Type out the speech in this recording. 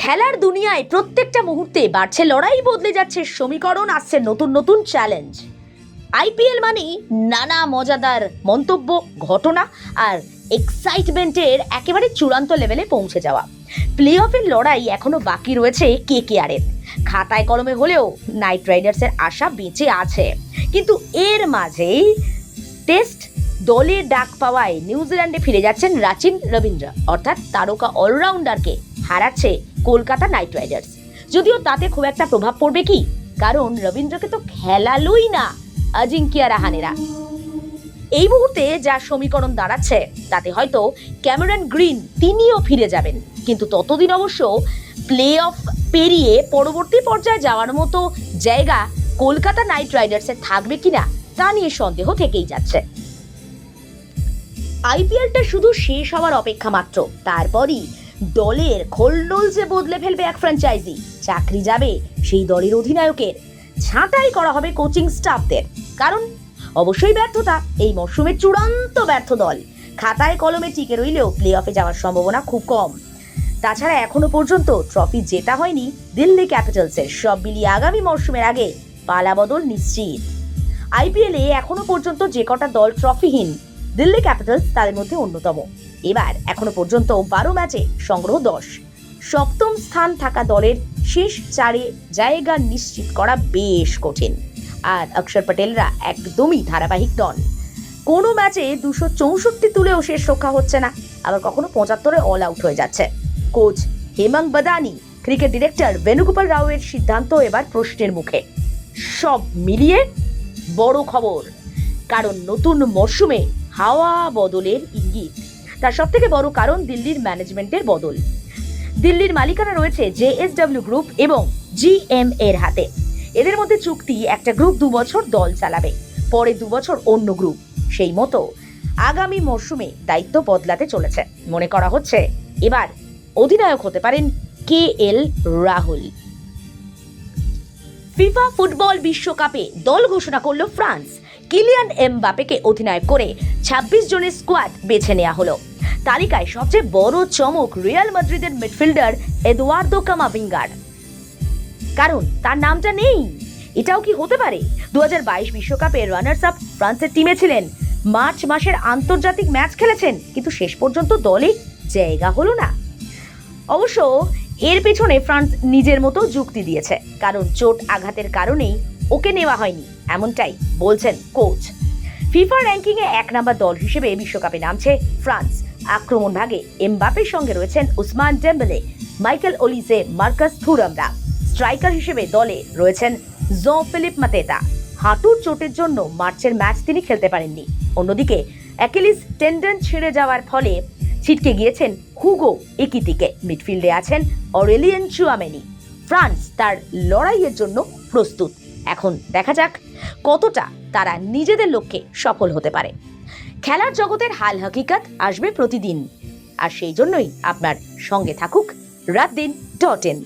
খেলার দুনিয়ায় প্রত্যেকটা মুহূর্তে বাড়ছে লড়াই, বদলে যাচ্ছে সমীকরণ, আসছে নতুন নতুন চ্যালেঞ্জ। আইপিএল মানেই নানা মজাদার মন্তব্য, ঘটনা আর এক্সাইটমেন্টের একেবারে চূড়ান্ত লেভেলে পৌঁছে যাওয়া। প্লে অফের লড়াই এখনো বাকি রয়েছে কেকেআরের। খাতায় কলমে হলেও নাইট রাইডার্সের আশা বেঁচে আছে, কিন্তু এর মাঝেই টেস্ট দলে ডাক পাওয়ায় নিউজিল্যান্ডে ফিরে যাচ্ছেন রাচিন রবীন্দ্র, অর্থাৎ তারকা অলরাউন্ডারকে হারাচ্ছে কলকাতা নাইট রাইডার্স। যদিও তাতে খুব একটা প্রভাব পড়বে কি, কারণ রবীন্দ্রকে তো খেলালোই না অজিঙ্কিয়া রাহানেরা। এই মুহূর্তে যা সমীকরণ দাঁড়াচ্ছে তাতে হয়তো ক্যামেরন গ্রিন তিনিও ফিরে যাবেন, কিন্তু ততদিন অবশ্য প্লে অফ পেরিয়ে পরবর্তী পর্যায়ে যাওয়ার মতো জায়গা কলকাতা নাইট রাইডার্সের থাকবে কিনা তা নিয়ে সন্দেহ থেকেই যাচ্ছে। আইপিএলটা শুধু শেষ হওয়ার অপেক্ষা মাত্র, তারপরই দলের খোলনোল যে বদলে ফেলবে এক ফ্র্যাঞ্চাইজি। চাকরি যাবে সেই দলের অধিনায়কের, ছাঁটাই করা হবে কোচিং স্টাফদের। কারণ অবশ্যই ব্যর্থতা, এই মরশুমের চূড়ান্ত ব্যর্থ দল খাতায় কলমে টিকে রইলেও প্লে অফে যাওয়ার সম্ভাবনা খুব কম। তাছাড়া এখনো পর্যন্ত ট্রফি জেতা হয়নি দিল্লি ক্যাপিটালসের। সব মিলিয়ে আগামী মরশুমের আগে পালাবদল নিশ্চিত। আইপিএলে এখনো পর্যন্ত যে কটা দল ট্রফিহীন, দিল্লি ক্যাপিটালস তাদের মধ্যে অন্যতম। এবার এখনো পর্যন্ত 12 ম্যাচে সংগ্রহ 10। সপ্তম স্থান থাকা দলের শেষ 4-এ জায়গা নিশ্চিত করা বেশ কঠিন। আর অক্ষর প্যাটেলরা একদমই ধারাবাহিক নন। কোনো ম্যাচে 264 তুলেও শেষ রক্ষা হচ্ছে না, আবার কখনো 75-এ অল আউট হয়ে যাচ্ছে। কোচ হেমন্ত বাদানি, ক্রিকেট ডিরেক্টর বেনুগোপাল রাওয়ের সিদ্ধান্ত এবার প্রশ্নের মুখে। সব মিলিয়ে বড় খবর, কারণ নতুন মরশুমে হাওয়া বদলের ইঙ্গিত। তার সব থেকে বড় কারণ দিল্লির ম্যানেজমেন্টের বদল। দিল্লির মালিকানা রয়েছে জেএসডব্লিউ গ্রুপ এবং জিএম এর হাতে। এদের মধ্যে চুক্তি, একটা গ্রুপ 2 বছর দল চালাবে, পরে 2 বছর অন্য গ্রুপ। সেই মতো আগামী মরশুমে দায়িত্ব বদলাতে চলেছে। মনে করা হচ্ছে এবার অধিনায়ক হতে পারেন কেএল রাহুল। ফিফা ফুটবল বিশ্বকাপে দল ঘোষণা করলো ফ্রান্স। কিলিয়ান এমবাপেকে অধিনায়ক করে 26 জনের স্কোয়াড বেছে নেওয়া হলো। তালিকায় সবচেয়ে বড় চমক রিয়াল মাদ্রিদের মিডফিল্ডার এদুয়ার্দো কামাভিঙ্গার, কারণ তার নামটা নেই। এটাও কি হতে পারে? 2022 বিশ্বকাপে রানার্স আপ ফ্রান্সের টিমে ছিলেন, মার্চ মাসের আন্তর্জাতিক ম্যাচ খেলেছেন, কিন্তু শেষ পর্যন্ত দলে জায়গা হলো না। অবশ্য এর পেছনে ফ্রান্স নিজের মতো যুক্তি দিয়েছে, কারণ চোট আঘাতের কারণেই ওকে নেওয়া হয়নি, এমনটাই বলছেন কোচ। ফিফা র্যাঙ্কিং এ 1 নম্বর দল হিসেবে বিশ্বকাপে নামছে ফ্রান্স। আক্রমণ ভাগে এমবাপের সঙ্গে রয়েছেন Ousmane Dembele, Michael Olise, Marcus থুরামরা। স্ট্রাইকার হিসেবে দলে রয়েছেন জো ফিলিপ মাতেতা। হাঁটুর চোটের জন্য মার্চের ম্যাচ তিনি খেলতে পারেননি। অন্যদিকে অ্যাকিলিস টেন্ডন ছিঁড়ে যাওয়ার ফলে ছিটকে গিয়েছেন হুগো একিতিকে। মিডফিল্ডে আছেন অরেলিয়ান চুয়ামেনি। ফ্রান্স তার লড়াইয়ের জন্য প্রস্তুত। এখন দেখা যাক কতটা তারা নিজেদের লক্ষ্যে সফল হতে পারে। খেলার জগতের হাল হাকিকত আসবে প্রতিদিন, আর সেই জন্যই আপনার সঙ্গে থাকুক রাতদিন.in।